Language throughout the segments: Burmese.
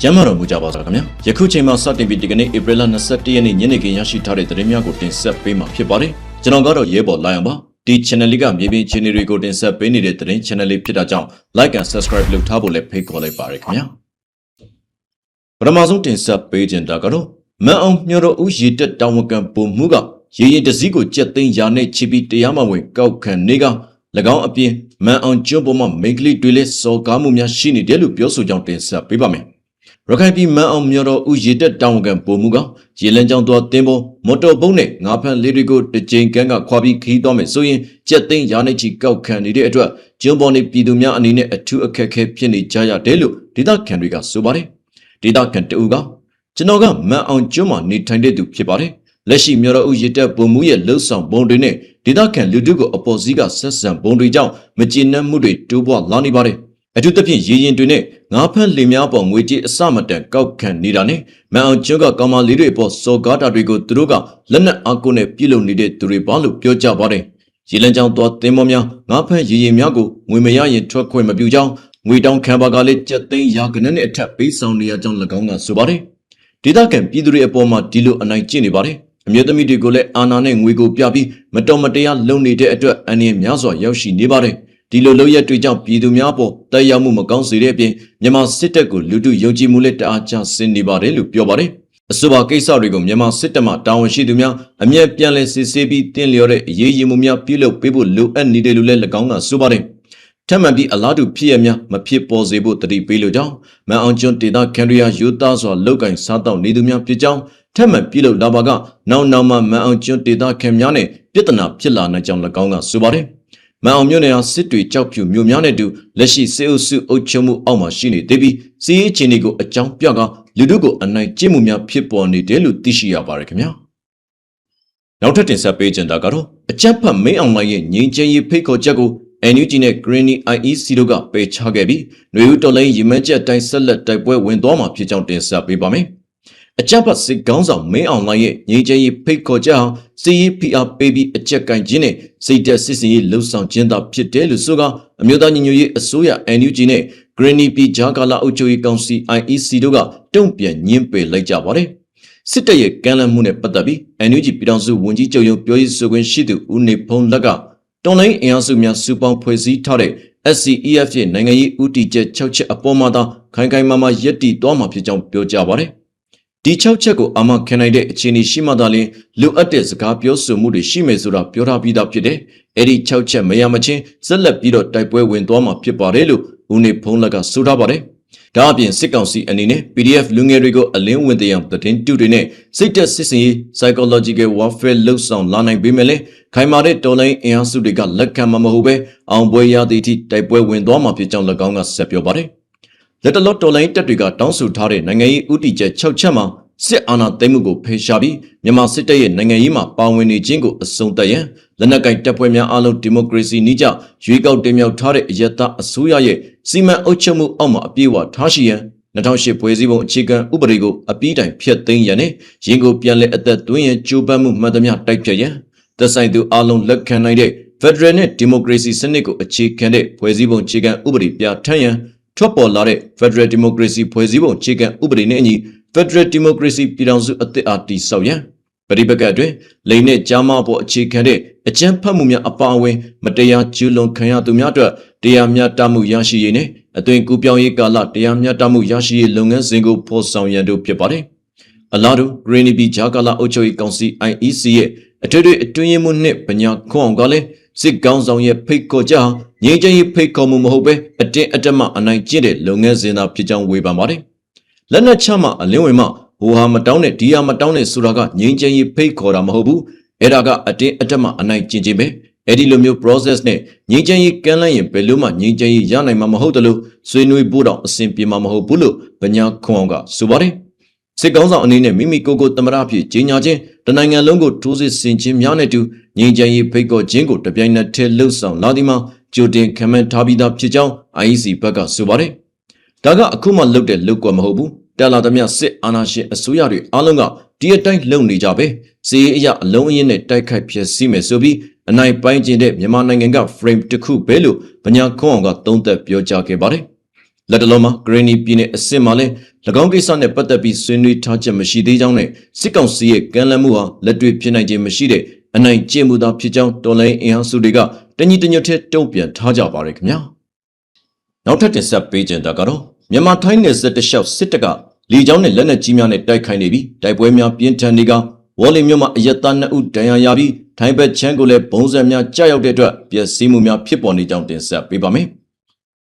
ကျမ်းမာတော်မူကြပါစေခင်ဗျာယခုချိန်မှာစတင်ပြီးဒီကနေ့ဧပြီလ21ရက်နေ့ညနေခင်းရရှိထားတဲ့သတင်းများကိုတင်ဆက်ပေးမှာဖြစ်ပါတယ်ကျွန်တော်ကတော့ရဲဘော်လာရန်ပါဒီ channel လေးကမြေပြင်အခြေအနေတွေကိုတင်ဆက်ပေးနေတဲ့သတင်း channel လေးဖြစ်တာကြောင့် like and subscribe လုပ်ထားဖို့လည်းဖိတ်ခေါ်လိုက်ပါရခင်ဗျာပထမဆုံးတင်ဆက်ပေးခြင်းတာကတော့မန်အောင်မြို့တော်ဦးရေတက်တောင်ဝကန်ပုံမှုကရေရင်တစည်းကိုကြက်သိန်းရာနဲ့ချီပြီးတရားမဝင်ကောက်ခံနေက၎င်းအပြင်မန်အောင်ကျွန်းပေါ်မှာမိတ်ကလေးတွေလည်းစော်ကားမှုများရှိနေတယ်လို့ပြောဆိုကြောင်းတင်ဆက်ပေးပါမယ်ရခိုင်ပြည်မန်အောင်မြို့တော်ဦးရေတက်တောင်ကန်ပုံမှုကရေလန်းကြောင်းတော်တင်းပေါ်မော်တော်ဘုတ်နဲ့ငါးဖန်လေးတွေကိုတစ်ကြိမ်ကန်းကခွာပြီးခီးသွားမယ်ဆိုရင်ကြက်သိန်းရာနဲ့ချီကောက်ခံနေတဲ့အတွက်ကျွန်းပေါ်နေပြည်သူများအနေနဲ့အထူးအခက်အခဲဖြစ်နေကြရတယ်လို့ဒေသခံတွေကဆိုပါတယ်ဒေသခံတအူကကျွန်တော်ကမန်အောင်ကျွန်းမှာနေထိုင်တဲ့သူဖြစ်ပါတယ်လက်ရှိမြို့တော်ဦးရေတက်ပုံမှုရဲ့လှုပ်ဆောင်ပုံတွေနဲ့ဒေသခံလူထုကိုအပေါ်စီးကဆက်ဆံပုံတွေကြောင့်မကျေနပ်မှုတွေတိုးပွားလာနေပါတယ်အထူးသဖြင့်ရေရင်တွေနဲ့ငါးဖက်လင်များပေါ်ငွေကြေးအစမတန်ကောက်ခံနေတာနဲ့မန်အောင်ကျွန်းကကောင်မလေးတွေပေါ်စော်ကားတာတွေကိုသူတို့ကလက်နက်အားကိုနဲ့ပြုလုပ်နေတဲ့သူတွေပါလို့ပြောကြပါတယ်ရေလန်းကြောင်းသွားသင်းမောများငါးဖက်ရေရင်များကိုငွေမရရင်ထွက်ခွင့်မပြုကြောင်းငွေတောင်းခံပါကလေးကြက်သိန်းရာခဏနဲ့အထက်ပေးဆောင်နေရကြောင်း၎င်းကဆိုပါတယ်ဒေသခံပြည်သူတွေအပေါ်မှာဒီလိုအနိုင်ကျင့်နေပါတယ်အမျိုးသမီးတွေကိုလည်းအာဏာနဲ့ငွေကိုပြပြီးမတော်မတရားလုပ်နေတဲ့အတွက်အန္တရာယ်များစွာရောက်ရှိနေပါတယ်ဒီလိုလုပ်ရက်တွေကြောင့်ပြည်သူများပေါ်တိုက်ရောက်မှုမကောင်းစေတဲ့အပြင်မြန်မာစစ်တပ်ကိုလူထုယုံကြည်မှုလက်တအားကျဆင်းနေပါတယ်လို့ပြောပါတယ်အဆိုပါကိစ္စတွေကိုမြန်မာစစ်တပ်မှတာဝန်ရှိသူများအမြဲပြန်လည်စစ်ဆေးပြီးတင်းလျော်တဲ့အရေးယူမှုများပြုလုပ်ပေးဖို့လိုအပ်နေတယ်လို့လည်း၎င်းကဆိုပါတယ်ထပ်မံပြီးအလားတူဖြစ်ရများမဖြစ်ပေါ်စေဖို့တတိပေးလို့ကြောင်းမန်အောင်ကျွန်းဒေသခံတွေယူသားစွာလောက်ကင်စားတောက်နေသူများဖြစ်ကြောင်းထပ်မံပြုလုပ်လာပါကနောက်မှမန်အောင်ကျွန်းဒေသခံများနဲ့ပြဿနာဖြစ်လာနိုင်ကြောင်း၎င်းကဆိုပါတယ်မန်အောင်မြို့နယ်ဟာစစ်တွေကြောက်ဖြူမြို့များနဲ့တူလက်ရှိစေအုပ်စုအုပ်ချုပ်မှုအောက်မှာရှိနေသေးပြီးစီးရေးချင်းတွေကိုအကြောင်းပြကလူတို့ကိုအနိုင်ကျင့်မှုများဖြစ်ပေါ်နေတယ်လို့သိရှိရပါတယ်ခင်ဗျာနောက်ထပ်တင်ဆက်ပေးချင်တာကတော့အကြမ်းဖက်မင်းအောင်လှိုင်ရဲ့ငြိမ်းချမ်းရေးဖိတ်ခေါ်ချက်ကိုNUG နဲ့ Greeny IEC တို့ကပယ်ချခဲ့ပြီးຫນွေဦးတော်လိုင်းရီမန်းချက်တိုင်းဆက်လက်တိုက်ပွဲဝင်သွားမှာဖြစ်ကြောင်းတင်ဆက်ပေးပါမယ်အကြမ်းဖက်စစ်ကောင်းဆောင်မင်းအောင်လှိုင်ရဲ့ငြိမ်းချမ်းရေးဖိတ်ခေါ်ချက်ဟာစီးရေးဖိအားပေးပြီးအကြက်ကင်ခြင်းနဲ့စိတ်သက်စစ်စင်ရေးလှုပ်ဆောင်ခြင်းသာဖြစ်တယ်လို့ဆိုကအမျိုးသားညီညွတ်ရေးအစိုးရ NUG နဲ့ Greeny ပြည်ကြားကာလအုပ်ချုပ်ရေးကောင်စီ IEC တို့ကတုံ့ပြန်ညှင်းပယ်လိုက်ကြပါတယ်စစ်တပ်ရဲ့ကမ်းလှမ်းမှုနဲ့ပတ်သက်ပြီး NUG ပြည်ထောင်စုဝန်ကြီးချုပ်ရုံးပြောရေးဆိုခွင့်ရှိသူဦးနေဖုံးလက်ကတော်လိုင်းအင်အားစုများစုပေါင်းဖွဲ့စည်းထားတဲ့ SCEF ရဲ့နိုင်ငံရေးဦးတည်ချက်6ချက်အပေါ်မှာသာခိုင်ခိုင်မာမာရည်တည်သွားမှာဖြစ်ကြောင်းပြောကြားပါတယ်။ဒီ6ချက်ကိုအာမခံနိုင်တဲ့အခြေအနေရှိမှသာလျှင်လိုအပ်တဲ့စကားပြောဆိုမှုတွေရှိမယ်ဆိုတာပြောထားပြီးသားဖြစ်တယ်။အဲဒီ6ချက်မရမချင်းဆက်လက်ပြီးတော့တိုက်ပွဲဝင်သွားမှာဖြစ်ပါတယ်လို့ဦးနေဖုံးလက်ကဆိုထားပါတယ်။ဒါအပြင်စစ်ကောင်စီအနေနဲ့ PDF လူငယ်တွေကိုအလင်းဝင်တရားသတင်းတူတွေနဲ့စိတ်သက်စစ်စင်ရေး psychological warfare လှုပ်ဆောင်လာနိုင်ပေမဲ့လည်းခိုင်မာတဲ့တော်လိုင်းအင်အားစုတွေကလက်ခံမှာမဟုတ်ပဲအောင်ပွဲရသည့်အထိတိုက်ပွဲဝင်သွားမှာဖြစ်ကြောင်း၎င်းကဆက်ပြောပါတယ်။လက်တလော့တော်လိုင်းတပ်တွေကတောင်းဆိုထားတဲ့နိုင်ငံရေးဥတီချက်6ချက်မှာစစ်အာဏာသိမ်းမှုကိုဖယ်ရှားပြီးမြန်မာစစ်တပ်ရဲ့နိုင်ငံရေးမှာပါဝင်နေခြင်းကိုအဆုံးသတ်ရန်လက်နက်ကိုင်တပ်ဖွဲ့များအားလုံးဒီမိုကရေစီနည်းကျရွေးကောက်တင်မြှောက်ထားတဲ့အယက်သားအစိုးရရဲ့စီမံအုပ်ချုပ်မှုအောက်မှာအပြည့်အဝထားရှိရန်2008ဖွဲ့စည်းပုံအခြေခံဥပဒေကိုအပြီးတိုင်ဖျက်သိမ်းရန်နဲ့ရင်းကိုပြန်လည်အသက်သွင်းရန်ကြိုးပမ်းမှုမှန်သမျှတိုက်ဖျက်ရန်သက်ဆိုင်သူအားလုံးလက်ခံနိုင်တဲ့ Federal နဲ့ Democracy စနစ်ကိုအခြေခံတဲ့ဖွဲ့စည်းပုံအခြေခံဥပဒေပြဋ္ဌာန်းရန်ထွက်ပေါ်လာတဲ့ Federal Democracy ဖွဲ့စည်းပုံအခြေခံဥပဒေနဲ့အညီ Federal Democracy ပြည်ထောင်စုအသစ်အားတည်ဆောက်ရန်ပရိပက္ခအတွင်းလိန်နဲ့ကြားမပေါ်အခြေခံတဲ့အကြမ်းဖက်မှုများအပါအဝင်မတရားကျူးလွန်ခံရသူများအတွက်တရားမျှတမှုရရှိရေးနဲ့အသွင်ကူးပြောင်းရေးကာလတရားမျှတမှုရရှိရေးလုပ်ငန်းစဉ်ကိုဖော်ဆောင်ရန်တို့ဖြစ်ပါတယ်။အလားတူ Greeny ပြည်ကြားကာလအုပ်ချုပ်ရေးကောင်စီ IEC ရဲ့အထွေထွေအတွင်းရေးမှူးနှင့်ပညာခွန်အောင်ကလည်းစစ်ကောင်းဆောင်ရဲ့ဖိတ်ခေါ်ချက်ဟာငြိမ်းချမ်းရေးဖိတ်ခေါ်မှုမဟုတ်ပဲအတင်းအဓမ္မအနိုင်ကျင့်တဲ့လုပ်ငန်းစဉ်သာဖြစ်ကြောင်းဝေဖန်ပါတယ်။လက်နက်ချမှအလင်းဝင်မှဟိုဟာမတောင်းနဲ့ဒီဟာမတောင်းနဲ့ဆိုတာကငြိမ်းချမ်းရေးဖိတ်ခေါ်တာမဟုတ်ဘူးအဲ့ဒါကအတင်းအဓမ္မအနိုင်ကျင့်ခြင်းပဲအဲ့ဒီလိုမျိုး process နဲ့ငြိမ်းချမ်းရေးကမ်းလှမ်းရင်ဘယ်လို့မှငြိမ်းချမ်းရေးရနိုင်မှာမဟုတ်တယ်လို့ဆွေးနွေးဖို့တော့အဆင်ပြေမှာမဟုတ်ဘူးလို့ပညာခွန်အောင်ကဆိုပါတယ်စစ်ကောင်းဆောင်အနေနဲ့မိမိကိုယ်ကိုသမရဖြစ်ကြီးညာခြင်းတနိုင်ငံလုံးကိုထိုးစစ်ဆင်ခြင်းများနဲ့တူငြိမ်းချမ်းရေးဖိတ်ခေါ်ခြင်းကိုတပြိုင်နက်တည်းလှုပ်ဆောင်လာသည်မှာကြိုတင်ခံမှန်းထားပြီးသားဖြစ်ကြောင်း IEC ဘက်ကဆိုပါတယ်ဒါကအခုမှလုပ်တဲ့လုပ်ကွက်မဟုတ်ဘူးတက်လာသမျှစစ်အာဏာရှင်အစိုးရတွေအားလုံးကဒီအတိုင်းလုံနေကြပဲစီးအရာအလုံးအင်းနဲ့တိုက်ခိုက်ဖြစ်စီမယ်ဆိုပြီးအနိုင်ပိုင်းကျင်တဲ့မြန်မာနိုင်ငံက frame တစ်ခုပဲလို့ပညာခွန်အောင်ကသုံးသပ်ပြောကြားခဲ့ပါတယ် လက်တလုံးမှာဂရင်းနီပြည်နယ်အစစ်မှာလည်း၎င်းကိစ္စနဲ့ပတ်သက်ပြီးဆွေးနွေးထားချက်မရှိသေးကြောင်းနဲ့စစ်ကောင်စီရဲ့ကမ်းလှမ်းမှုဟာလက်တွေ့ဖြစ်နိုင်ခြင်းမရှိတဲ့အနိုင်ကျင့်မှုသာဖြစ်ကြောင်းတော်လှန်ရေးအင်အားစုတွေကတညီတညွတ်ထဲတုံ့ပြန်ထားကြပါရခင်ဗျာနောက်ထပ်တင်ဆက်ပေးကြတာကတော့မြန်မာထိုင်းနယ်စပ်တလျှောက်စစ်တပ်ကလေကြောင်းနဲ့လက်နက်ကြီးများနဲ့တိုက်ခိုက်နေပြီးတိုက်ပွဲများပြင်းထန်နေကဝေါ်လီမြို့မှာအရက်သား2ဦးဒဏ်ရာရပြီးထိုင်းဘက်ချမ်းကိုလည်းဘုံစံများကြားရောက်တဲ့အတွက်ပျက်စီးမှုများဖြစ်ပေါ်နေကြောင်းတင်ဆက်ပေးပါမယ်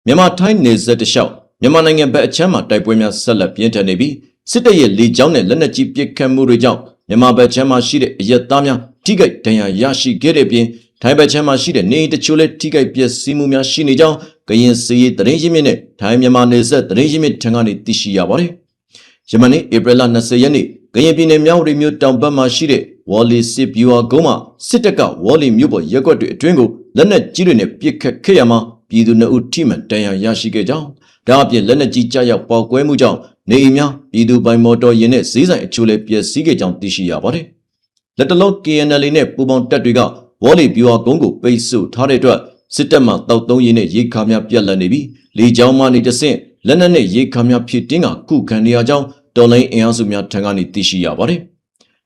မြန်မာထိုင်းနယ်စပ်တလျှောက်မြန်မာနိုင်ငံဘက်အချမ်းမှာတိုက်ပွဲများဆက်လက်ပြင်းထန်နေပြီးစစ်တပ်ရဲ့လေကြောင်းနဲ့လက်နက်ကြီးပစ်ခတ်မှုတွေကြောင့်မြန်မာဘက်ချမ်းမှာရှိတဲ့အရက်သားများထိခိုက်ဒဏ်ရာရရှိခဲ့တဲ့ပြင်ထိုင်းဘက်ချမ်းမှာရှိတဲ့နေအိမ်တချို့လည်းထိခိုက်ပျက်စီးမှုများရှိနေကြောင်းကရင်စီရေးတရင်ရင်းမြစ်နဲ့ထိုင်းမြန်မာနယ်စပ်တရင်ရင်းမြစ်ထံကနေသိရှိရပါတယ်။ယမနေ့ဧပြီလ20ရက်နေ့ကရင်ပြည်နယ်မြောက်ဦးမြို့တောင်ဘက်မှာရှိတဲ့ဝေါ်လီစစ်ဗျူဟာကုန်းမှာစစ်တပ်ကဝေါ်လီမြို့ပေါ်ရက်ွက်တွေအတွင်းကိုလက်နက်ကြီးတွေနဲ့ပစ်ခတ်ခဲ့ရမှာပြည်သူ2ဦးထိမှန်ဒဏ်ရာရရှိခဲ့ကြောင်းဒါအပြင်လက်နက်ကြီးကြားရောက်ပေါက်ကွဲမှုကြောင့်နေအိမ်များပြည်သူပိုင်မော်တော်ယာဉ်နဲ့ဈေးဆိုင်အချို့လည်းပျက်စီးခဲ့ကြောင်းသိရှိရပါတယ်။လက်တလုံး KNL နဲ့ပူပေါင်းတပ်တွေကဝေါ်လီဗျူဟာကုန်းကိုပိတ်ဆို့ထားတဲ့အတွက်စစ်တပ်မှတောက်သုံးရင်းနဲ့ရေခါများပြက်လက်နေပြီးလေကြောင်းမှနေတဆင့်လက်နက်နဲ့ရေခါများဖြစ်တင်းကခုခံနေရကြောင်းတော်လိုင်းအင်အားစုများထံကနေသိရှိရပါတယ်။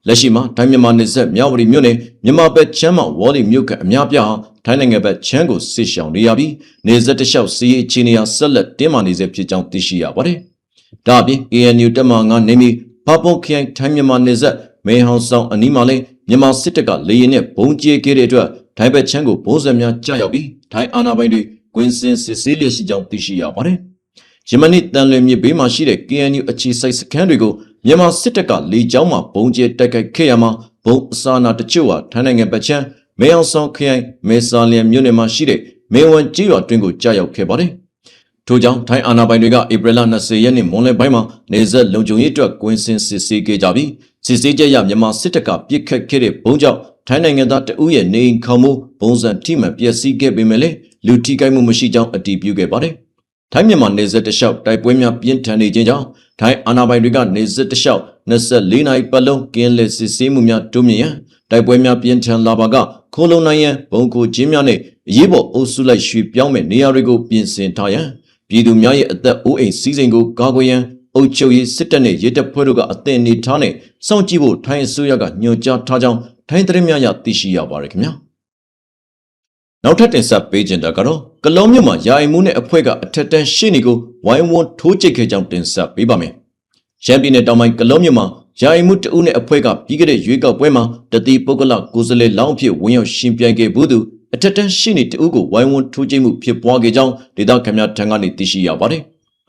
လက်ရှိမှာထိုင်းမြန်မာနယ်စပ်မြဝတီမြို့နယ်မြန်မာဘက်ချမ်းမှာဝေါ်လီမြို့ကအများပြားထိုင်းနိုင်ငံဘက်ချမ်းကိုစစ်ရှောင်နေရပြီးနယ်စပ်တလျှောက်စီးရေးအခြေအနေဟာဆက်လက်တင်းမာနေဆဲဖြစ်ကြောင်းသိရှိရပါတယ်။ဒါအပြင် ANU တပ်မ9နေမီဘာပွန်ခိုင်ထိုင်းမြန်မာနယ်စပ်မဲဟောင်ဆောင်အနီးမှာလည်းမြန်မာစစ်တပ်ကလေရင်နဲ့ဘုံကျဲခဲ့တဲ့အတွက်ထိုင်းဘက်ချမ်းကိုဘုံစံများကြားရောက်ပြီးထိုင်းအာဏာပိုင်တွေကွင်းစင်စစ်ဆေးလျက်ရှိကြောင်းသိရှိရပါတယ်။ယမနေ့တန်လွင်မြစ်ဘေးမှာရှိတဲ့ KNU အခြေစိုက်စခန်းတွေကိုမြန်မာစစ်တပ်ကလေကြောင်းမှာဘုံကျဲတိုက်ခိုက်ခဲ့ရမှာဘုံအစာနာတချို့ဟာထိုင်းနိုင်ငံဘက်ချမ်းမဲအောင်ဆောင်ခရိုင်မဲဆာလျံမြို့နယ်မှာရှိတဲ့မဲဝမ်ကျေးရွာတွင်ကိုကြားရောက်ခဲ့ပါတယ်။ထို့ကြောင့်ထိုင်းအာဏာပိုင်တွေကဧပြီလ20ရက်နေ့မွန်းလွဲပိုင်းမှာနေဆက်လုံခြုံရေးအတွက်ကွင်းစင်စစ်ဆေးခဲ့ကြပြီးစစ်ဆေးချက်ရမြန်မာစစ်တပ်ကပစ်ခတ်ခဲ့တဲ့ဘုံကြောင့်ထိုင်းနိုင်ငံသားတဦးရဲ့နေအိမ်ခေါမှုဘုံစံထိမှန်ပျက်စီးခဲ့ပေမဲ့လည်းလူထိခိုက်မှုမရှိကြောင်းအတည်ပြုခဲ့ပါတယ်။ထိုင်းမြန်မာနေဆက်တလျှောက်တိုက်ပွဲများပြင်းထန်နေခြင်းကြောင့်ထိုင်းအာဏာပိုင်တွေကနေဆက်တလျှောက်24နာရီပတ်လုံးကင်းလက်စစ်ဆေးမှုများတိုးမြင့်ရန်တိုက်ပွဲများပြင်းထန်လာပါကခိုးလုံနိုင်ရန်ဘုံကိုချင်းများနဲ့အရေးပေါ်အုပ်စုလိုက်ရွှေ့ပြောင်းမဲ့နေရာတွေကိုပြင်ဆင်ထားရန်ပြည်သူများရဲ့အသက်အိုးအိမ်စီးစိမ်ကိုကာကွယ်ရန်အုပ်ချုပ်ရေးစစ်တပ်နဲ့ရဲတပ်ဖွဲ့တို့ကအသင့်အနေထားနဲ့စောင့်ကြည့်ဖို့ထိုင်းအစိုးရကညွှန်ကြားထားကြောင်းထိုင်းသတင်းများရသိရှိရပါတယ်ခင်ဗျာနောက်ထပ်တင်ဆက်ပေးခြင်းတာကတော့ကလောမြို့မှာယာယီမှုနဲ့အဖွဲ့ကအထက်တန်းရှေ့နေကိုဝိုင်းဝန်းထိုးကျိတ်ခဲ့ကြောင်းတင်ဆက်ပေးပါမယ်ရန်ပြည်နယ်တောင်ပိုင်းကလောမြို့မှာယာယီမှုတဦးနဲ့အဖွဲ့ကပြီးခဲ့တဲ့ရွေးကောက်ပွဲမှာတတိပုဂ္ဂလကိုယ်စားလှယ်လောင်းအဖြစ်ဝင်ရောက်ရှင်ပြိုင်ခဲ့ဘူးသူအထက်တန်းရှေ့နေတဦးကိုဝိုင်းဝန်းထိုးကျိတ်မှုဖြစ်ပွားခဲ့ကြောင်းဒေသခံများထံကနေသိရှိရပါတယ်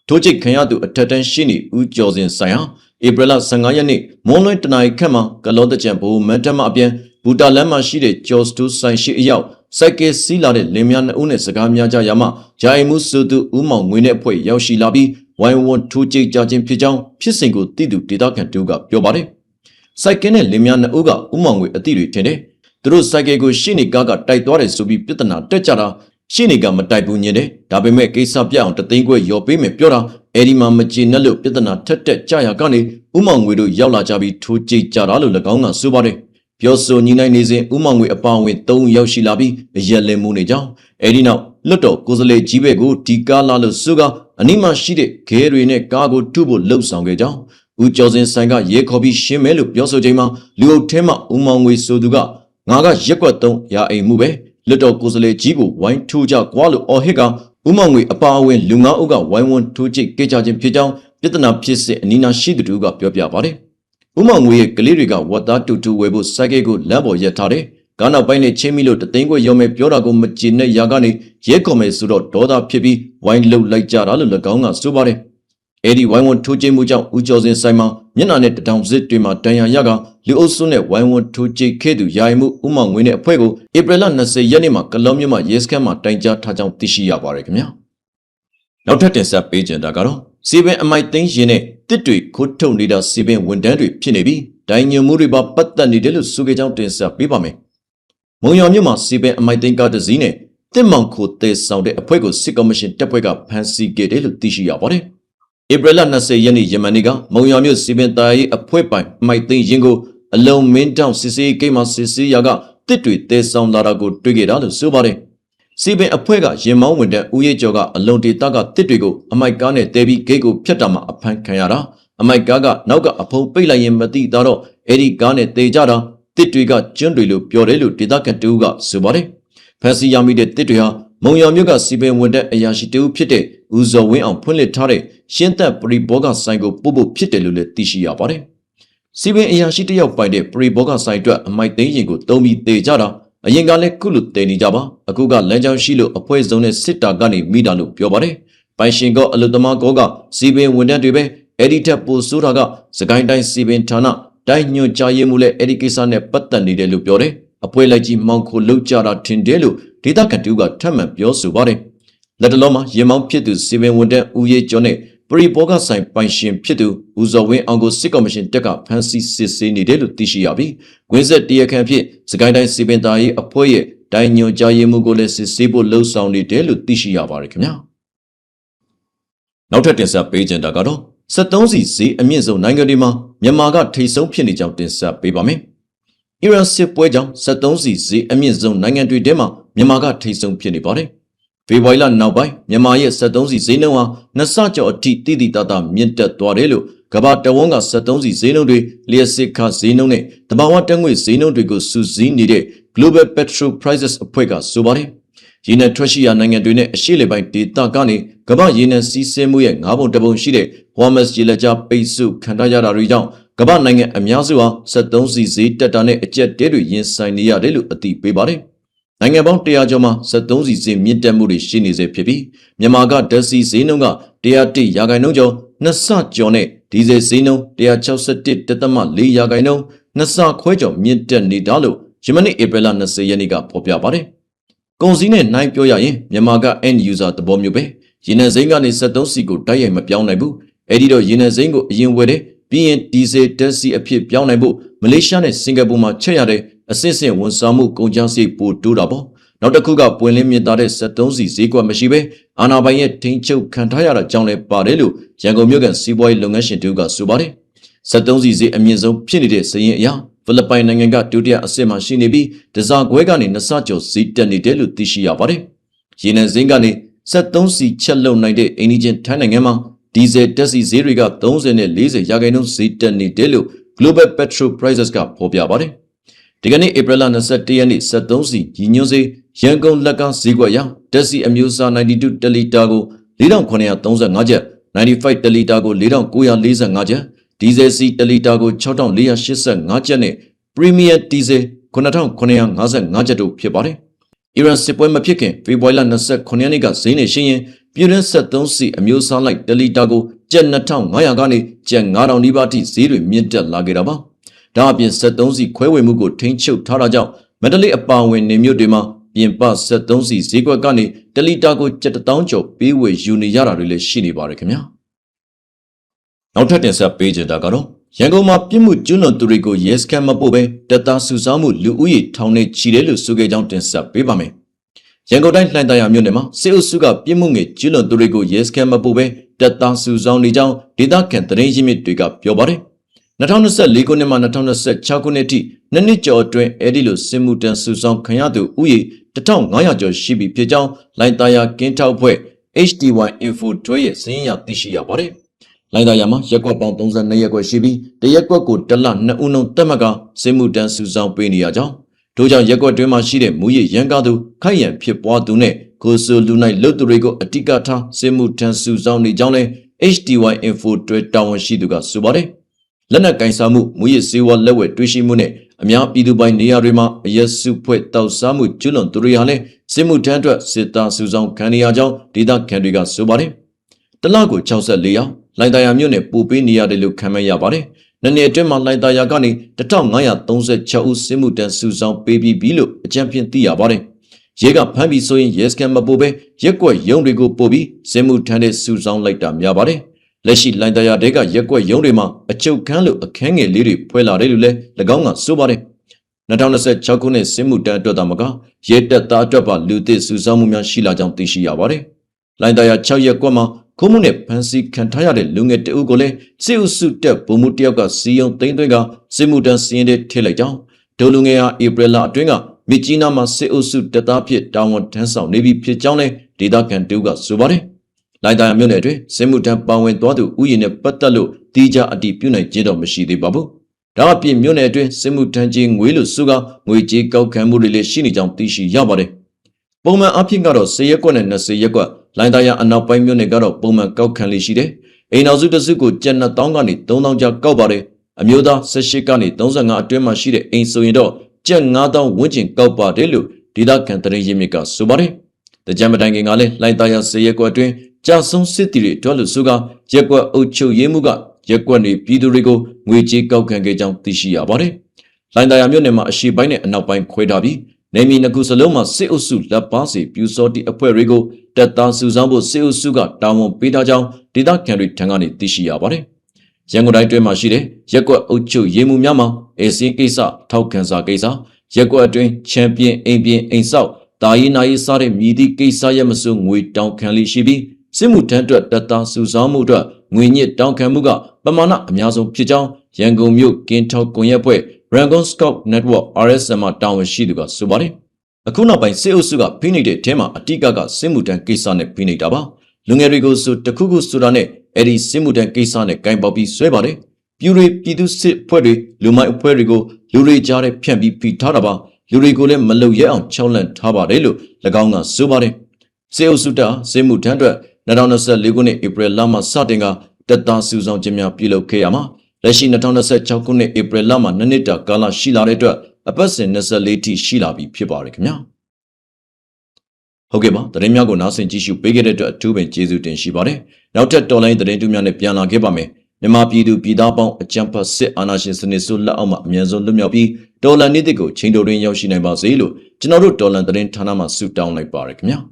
ထိုးကျိတ်ခံရသူအထက်တန်းရှေ့နေဦးကျော်စင်ဆိုင်ဟာဧပြီလ15ရက်နေ့မွန်းလွဲတနာရီခန့်မှာကလောတကြံဘိုးမန်တမအပြန်ဘူတာလမ်းမှာရှိတဲ့ကျော်စတူးဆိုင်ရှိအရောက်စိုက်ကဲစီးလာတဲ့လင်မြ2ဦးနဲ့စကားများကြရမှယာယီမှုစုသူဦးမောင်ငွေနဲ့အဖွဲ့ရောက်ရှိလာပြီးဝိုင်းဝန်းထိုးကျိတ်ကြခြင်းဖြစ်ကြောင်းဖြစ်စဉ်ကိုသိသူဒေသခံတို့ကပြောပါတယ်စိုက်ကဲနဲ့လင်မြ2ဦးကဦးမောင်ငွေအသိတွေထင်တယ်သူတို့စိုက်ကဲကိုရှေ့နေကားကတိုက်သွားတယ်ဆိုပြီးပြဿနာတက်ကြတာရှေ့နေကမတိုက်ဘူးညင်တယ်ဒါပေမဲ့ကိစ္စပြအောင်တသိန်းခွဲရော်ပေးမယ်ပြောတာအဲဒီမှာမကျေနပ်လို့ပြဿနာထက်တက်ကြရကနေဦးမောင်ငွေတို့ရောက်လာကြပြီးထိုးကျိတ်ကြတာလို့၎င်းကဆိုပါတယ်ပြောဆိုညီနိုင်နေစဉ်ဦးမောင်ငွေအပါအဝင်3ဦးရောက်ရှိလာပြီးအရက်လည်မှုနေကြောင်းအဲဒီနောက်လွတ်တော်ကိုယ်စားလှယ်ကြီးဘက်ကိုဒီကားလာလို့ဆိုကအနီးမှာရှိတဲ့ခဲတွေနဲ့ကားကိုထုဖို့လှုပ်ဆောင်ခဲ့ကြောင်းဦးကျော်စင်ဆိုင်ကရဲခေါ်ပြီးရှင်းမဲလို့ပြောဆိုချိန်မှာလူအုပ်ထဲမှာဦးမောင်ငွေဆိုသူကငါကရက်ွက်3ရာအိမ်မှုပဲလွတ်တော်ကိုယ်စားလှယ်ကြီးကိုဝိုင်းထိုးကြကွာလို့အော်ဟစ်ကဦးမောင်ငွေအပါအဝင်လူ9ဦးကဝိုင်းဝန်းထိုးကျိတ်ကြခြင်းဖြစ်ကြောင်းပြဿနာဖြစ်စဉ်အနီးနားရှိသူတို့ကပြောပြပါတယ်ဦးမောင်ငွေရဲ့ကလေးတွေကဝတ်သားတူတူဝယ်ဖို့စိုက်ကဲကိုလမ်းပေါ်ရက်ထားတယ်။ကားနောက်ပိုင်းနဲ့ချင်းမိလို့တသိန်းခွဲရောမယ်ပြောတာကိုမကြည်နဲ့ရာကနေရဲခေါ်မယ်ဆိုတော့ဒေါသဖြစ်ပြီးဝိုင်းလှုပ်လိုက်ကြတာလို့၎င်းကဆိုပါတယ်။အဲဒီဝိုင်းဝန်းထိုးကျိတ်မှုကြောင့်ဦးကျော်စင်ဆိုင်မှာမျက်နှာနဲ့တထောင်စစ်တွေမှာတန်ရာရကလူအုပ်စုနဲ့ဝိုင်းဝန်းထိုးကျိတ်ခဲ့သူယာယီမှုဦးမောင်ငွေနဲ့အဖွဲ့ကိုဧပြီလ20ရက်နေ့မှာကလောမြို့မှာရဲစခန်းမှာတိုင်ကြားထားကြောင်းသိရှိရပါတယ်ခင်ဗျာ။နောက်ထပ်တင်ဆက်ပေးကြတာကတော့စီပင်အမိုက်သိန်းရင်နဲ့တစ်တွေခိုးထုတ်နေတာစီပင်ဝန်တန်းတွေဖြစ်နေပြီးဒိုင်ညွန်မှုတွေပါပတ်သက်နေတယ်လို့ဆိုကြကြောင်းတင်ဆက်ပေးပါမယ်။မုံရွာမြို့မှာစီပင်အမိုက်သိန်းကားတစ်စီးနဲ့တစ်မောင်ခိုတဲဆောင်တဲ့အဖွဲ့ကိုစစ်ကော်မရှင်တပ်ဖွဲ့ကဖမ်းဆီးခဲ့တယ်လို့သိရှိရပါတယ်။ဧပြီလ20ရက်နေ့ယမန်နေ့ကမုံရွာမြို့စီပင်တာရေးအဖွဲ့ပိုင်အမိုက်သိန်းရင်ကိုအလုံးမင်းတောင်စစ်စေးဂိတ်မှာစစ်စေးရာကတစ်တွေတဲဆောင်လာတာကိုတွေ့ခဲ့တာလို့ဆိုပါတယ်။ စီပင်အဖွဲ့ကရင်မောင်းဝင်တဲ့ဦးရဲကျော်ကအလုံဒေတာကတစ်တွေကိုအမိုက်ကားနဲ့တဲပြီးဂိတ်ကိုဖျက်တာမှာအဖမ်းခံရတာအမိုက်ကားကနောက်ကအဖုံပိတ်လိုက်ရင်မသိတော့အဲ့ဒီကားနဲ့တေကြတာတစ်တွေကကျွန်းတွေလို့ပြောတယ်လို့ဒေတာကန်တူကဆိုပါတယ်ဖန်စီရမိတဲ့တစ်တွေဟာမုံရမြို့ကစီပင်ဝင်တဲ့အရာရှိတူဖြစ်တဲ့ဦးဇော်ဝင်းအောင်ဖွင့်လှစ်ထားတဲ့ရှင်းသက်ပရိဘောဂဆိုင်ကိုပို့ဖို့ဖြစ်တယ်လို့လည်းသိရှိရပါတယ်စီပင်အရာရှိတယောက်ပိုင်တဲ့ပရိဘောဂဆိုင်အတွက်အမိုက်သိန်းရင်ကိုတုံးပြီးတေကြတာအရင်ကလည်းခုလိုတည်နေကြပါအခုကလမ်းကြောင်းရှိလို့အဖွဲ့စုံနဲ့စစ်တာကနေမိတာလို့ပြောပါတယ်ပိုင်ရှင်ကအလုသမားကောကစီပင်ဝန်ထမ်းတွေပဲအဲ့ဒီထက်ပိုဆိုးတာကစကိုင်းတိုင်းစီပင်ဌာနတိုင်းညွှန်ကြားရေးမှုလည်းအဲ့ဒီကိစ္စနဲ့ပတ်သက်နေတယ်လို့ပြောတယ်အဖွဲ့လိုက်ကြီးမောင်ခိုလှုပ်ကြတာထင်တယ်လို့ဒေသခံတူကထပ်မံပြောဆိုပါတယ်လက်တလုံးမှာရင်မောင်းဖြစ်သူစီပင်ဝန်ထမ်းဦးရဲကျော်နဲ့ပရိဘောဂဆိုင်ပိုင်ရှင်ဖြစ်သူဦးဇော်ဝင်းအောင်ကိုစစ်ကော်မရှင်တက်ကဖမ်းဆီးစစ်ဆေးနေတယ်လို့သိရှိရပြီးကွင်းဆက်တရားခံဖြစ်စကိုင်းတိုင်းစီပင်သားရေးအဖွဲ့ရဲ့တိုင်းညွှန်ကြားရေးမှုကိုလည်းစစ်ဆေးဖို့လှုံ့ဆော်နေတယ်လို့သိရှိရပါတယ်ခင်ဗျာနောက်ထပ်တင်ဆက်ပေးချင်တာကတော့73စီဈေးအမြင့်ဆုံးနိုင်ငံတွေမှာမြန်မာကထိပ်ဆုံးဖြစ်နေကြောင်းတင်ဆက်ပေးပါမယ်အီရန်စစ်ပွဲကြောင့်73စီဈေးအမြင့်ဆုံးနိုင်ငံတွေထဲမှာမြန်မာကထိပ်ဆုံးဖြစ်နေပါတယ်ဖေဖော်ဝါရီလနောက်ပိုင်းမြန်မာရဲ့73စီဈေးနှုန်းဟာနှစ်ဆကျော်အထိတိတိတသားမြင့်တက်သွားတယ်လို့ကမ္ဘာတဝန်းက73စီဈေးနှုန်းတွေလျှက်စစ်ခဈေးနှုန်းနဲ့တဘာဝတက်ငွေဈေးနှုန်းတွေကိုစုစည်းနေတဲ့ Global Petrol Prices အဖွဲ့ကဆိုပါတယ်။ရေနံထွက်ရှိရာနိုင်ငံတွေနဲ့အရှေ့လေပိုင်းဒေသကနေကမ္ဘာရေနံစီးဆင်းမှုရဲ့9ပုံတပုံရှိတဲ့ Hormuz ရေလက်ကြားပိတ်ဆို့ခံထားရတာတွေကြောင့်ကမ္ဘာနိုင်ငံအများစုဟာ73စီဈေးတက်တာနဲ့အကျက်တဲတွေရင်ဆိုင်နေရတယ်လို့အသိပေးပါတယ်။နိုင်ငံပေါင်း100ကျော်မှာ73စီဈေးမြင့်တက်မှုတွေရှိနေစေဖြစ်ပြီးမြန်မာကဓာတ်ဆီဈေးနှုန်းက101ရာခိုင်နှုန်းကျော်နှစ်ဆကျော်နဲ့ဒီဇယ်ဈေးနှုန်း161.4ရာခိုင်နှုန်းနှစ်ဆခွဲကျော်မြင့်တက်နေတာလို့ယမနေ့ဧပြီလ20ရက်နေ့ကဖော်ပြပါတယ်။ကုန်စည်နဲ့နိုင်ပြောရရင်မြန်မာက end user သဘောမျိုးပဲရေနံစိမ်းကနေ73စီကိုတိုက်ရိုက်မပြောင်းနိုင်ဘူး။အဲဒီတော့ရေနံစိမ်းကိုအရင်ဝယ်တယ်ပြီးရင်ဒီဇယ်ဓာတ်ဆီအဖြစ်ပြောင်းနိုင်ဖို့မလေးရှားနဲ့စင်ကာပူမှာချက်ရတဲ့အစစ်စင်ဝန်ဆောင်မှုကုန်ကျစရိတ်ပိုတိုးတာပေါ့နောက်တစ်ခုကပွင့်လင်းမြင့်သားတဲ့73စီဈေးကွက်မရှိပဲအာဏာပိုင်ရဲ့ထိန်းချုပ်ခံထားရတာကြောင့်လည်းပါတယ်လို့ရန်ကုန်မြို့ကစီးပွားရေးလုပ်ငန်းရှင်တို့ကဆိုပါတယ်73စီဈေးအမြင့်ဆုံးဖြစ်နေတဲ့စရင်အရာဖိလစ်ပိုင်နိုင်ငံကဒုတိယအဆင့်မှာရှိနေပြီးတစားခွဲကနေနှစ်ဆကျော်ဈေးတက်နေတယ်လို့သိရှိရပါတယ်ရေနံစိမ်းကနေ73စီချက်လုံနိုင်တဲ့အိန္ဒိချင်းထိုင်းနိုင်ငံမှာဒီဇယ်တက်စီဈေးတွေက30နဲ့40ရာခိုင်နှုန်းဈေးတက်နေတယ်လို့ Global Petrol Prices ကဖော်ပြပါတယ်ဒီကနေ့ဧပြီလ21ရက်နေ့73စီညီညွတ်စေရန်ကုန်လက်ကဈေးကွက်ရတက်စီအမျိုးအစား92တလီတာကို4935ကျပ်95တလီတာကို4945ကျပ်ဒီဇယ်စီတလီတာကို6485ကျပ်နဲ့ပရီမီယံဒီဇယ်9955ကျပ်တို့ဖြစ်ပါတယ်အီရန်စစ်ပွဲမဖြစ်ခင်ဖေဖော်ဝါရီလ29ရက်နေ့ကဈေးနဲ့ရှင်းရင်ပြည်တွင်း73စီအမျိုးအစားလိုက်တလီတာကိုကျပ်2500ကနေကျပ်9000နီးပါးအထိဈေးတွေမြင့်တက်လာခဲ့တာပါဒါအပြင်73စီခွဲဝေမှုကိုထိန်းချုပ်ထားတာကြောင့်မန္တလေးအပါအဝင်နေမြို့တွေမှာပြင်ပ73စီဈေးကွက်ကနေတလီတာကို7000ကျော်ပေးဝေယူနေရတာတွေလည်းရှိနေပါတယ်ခင်ဗျာနောက်ထပ်တင်ဆက်ပေးချင်တာကတော့ရန်ကုန်မှာပြစ်မှုကျူးလွန်သူတွေကိုရဲစခန်းမပို့ဘဲတပ်သားစုဆောင်းမှုလူဦးရေထောင်နဲ့ချီတယ်လို့ဆိုခဲ့ကြောင်းတင်ဆက်ပေးပါမယ်ရန်ကုန်တိုင်းလှိုင်သာယာမြို့နယ်မှာစစ်အုပ်စုကပြစ်မှုငယ်ကျူးလွန်သူတွေကိုရဲစခန်းမပို့ဘဲတပ်သားစုဆောင်းနေကြောင်းဒေသခံသတင်းရင်းမြစ်တွေကပြောပါတယ်2024ခုနှစ်မှ2026ခုနှစ်အထိနှစ်နှစ်ကျော်အတွင်းအဲဒီလိုစစ်မှုတန်းစုဆောင်ခံရသူဥယေ1500ကျော်ရှိပြီဖြစ်ကြောင်းလိုင်သာယာကင်းထောက်ဖွဲ့ HDY Info 12ရဲ့စာရင်းအရသိရှိရပါတယ်။လိုင်သာယာမှာရက်ကွက်ပေါင်း32ရက်ကွက်ရှိပြီးတရက်ကွက်ကိုတစ်လ2ဦးနှုန်းတက်မှတ်ကစစ်မှုတန်းစုဆောင်ပေးနေရကြောင်းတို့ကြောင့်ရက်ကွက်တွင်းမှာရှိတဲ့မူရရန်ကားသူခိုက်ရန်ဖြစ်ပွားသူနဲ့ကိုဆိုလူနိုင်လွတ်သူတွေကိုအတိကထားစစ်မှုတန်းစုဆောင်နေကြောင်းလဲ HDY Info 12တာဝန်ရှိသူကဆိုပါတယ်။လက်နက်ကင်ဆာမှုမူရစေဝါလက်ဝဲတွေ့ရှိမှုနဲ့အများပြည်သူပိုင်နေရာတွေမှာအရက်စုဖွဲ့တောက်စားမှုကျွလွန်သူတွေဟာလည်းစစ်မှုထမ်းအတွက်စစ်သားစုဆောင်ခံနေရကြောင်းဒေသခံတွေကဆိုပါတယ်။တလကို64ရောက်လိုင်သာယာမြို့နယ်ပူပေးနေရတယ်လို့ခန့်မှန်းရပါတယ်။နှစ်နှစ်အတွင်းမှာလိုင်သာယာကနေ1536ဦးစစ်မှုထမ်းစုဆောင်ပေးပြီးပြီလို့အကြံဖြင့်သိရပါတယ်။ရဲကဖမ်းပြီးဆိုရင်ရဲစခန်းမပို့ပဲရက်ကွက်ရုံးတွေကိုပို့ပြီးစစ်မှုထမ်းတဲ့စုဆောင်လိုက်တာများပါတယ်။လက်ရှိလိုင်သာယာတဲကရက်ကွက်ရုံးတွေမှာအချုပ်ခန်းလိုအခန်းငယ်လေးတွေဖွဲ့လာတယ်လို့လည်း၎င်းကဆိုပါတယ်2026ခုနှစ်စစ်မှုတန်းအတွက်သာမကရဲတပ်သားအတွက်ပါလူသစ်စုဆောင်းမှုများရှိလာကြောင်းသိရှိရပါတယ်လိုင်သာယာ6ရက်ကွက်မှာခုံးမှုနဲ့ဖမ်းဆီးခံထားရတဲ့လူငယ်တအုပ်ကိုလည်းစစ်အုပ်စုတပ်ဗိုလ်မှူးတယောက်ကစီယုံသိမ်းသွင်းကစစ်မှုတန်းစီရင်တဲ့ထည့်လိုက်ကြောင်းဒိုလူငယ်ဟာဧပြီလအတွင်းက Mijina ma se osu tatapit downward tensal navy pitjone, Dida can do got subari. Laida Munetri, Semutan Pawen Dwadu, Uyine Patalo, Dija a deep unit Jido Mashidi Babu. Dapi Munetri, Semutanjing Wilu Suga, Wiji Gau Kamuri Shinijam Tishi Yabare. Bowman Apingaro, Sayakon and Nasayakwa, Laidaya and now by Munegaro, Bowman Gau Kanlishide. Ainazuda Zuku, Jenna Dongani, Donanja Gaubare, Amuda, Sashikani, Donzanga Dwemashide, Ain Soindo, Jen Nada, Winching Gauba Delu, Dida Cantare Yimika Subari. The Jamadanging Ale, Laidaya Sayakwa Twin. Jason City, Tolu Suga, Jekwa Ocho Yemuga, Jekwani Pidurigo, Wiji Gaukangejam Tishia Body. Landa Yamunema, she bine and now bine Quedabi, naming Nagusaloma, Seosu, La Pasi, Pusoti Apuerigo, Tata Suzambo, Seosuga, Damo Pidajam, Dida Canry Tangani Tishia Body. Yangodai Mashide, Jekwa Ocho Yemuyama, Esi Kesa, Taukanza Kesa, Jekwa Drain, Champion, Abian, and South, Daina Sare, Midi Kesa Yamasu, we down Canly Shibi. Simultandra Data Suzamuda, Winnie Dunkamuga, Bamana, Miazo Pijang, Yango Mu, Ginto Kunyapwe, Rangon Scout Network, RSM down with Shiduga Subari. Akuna by Seosuga, Pinide Tema, Atigaga, Simutan Kisane Pinidaba, Lungerigo Su Takugu Sudane, Eddie Simutan Kisane, Gambabi Swebare, Pure Pidu Sit Pueri, Lumai Puerigo, Lure Jare Piambi Pitaraba, Lurigole Maloya, Cholan Tabarelu, Laganga Subari. Seosuta, Simutandra, Nadonasa Ligune April Lama Satinga, Tata Susan Jimia Pilo Kayama, Lashi Natonasa Chakune April Lama Nanita Gala Shila Redra, a person Nasa Leti Shila be Pibarikmia. Hogeba, the Remiago Nasin Jishu Bigated at 2 and Jesu in Shibare, now tet Dolan the Rentumian Piana Gebame, Nemapi do Pidabon, a jumper sit anashis and Nisula Oma, Miazo Lumiapi, Dola Nidigo, Chindo Rin Yoshina Bazilu, General Dolan the Rentanama suit down like Barikmia.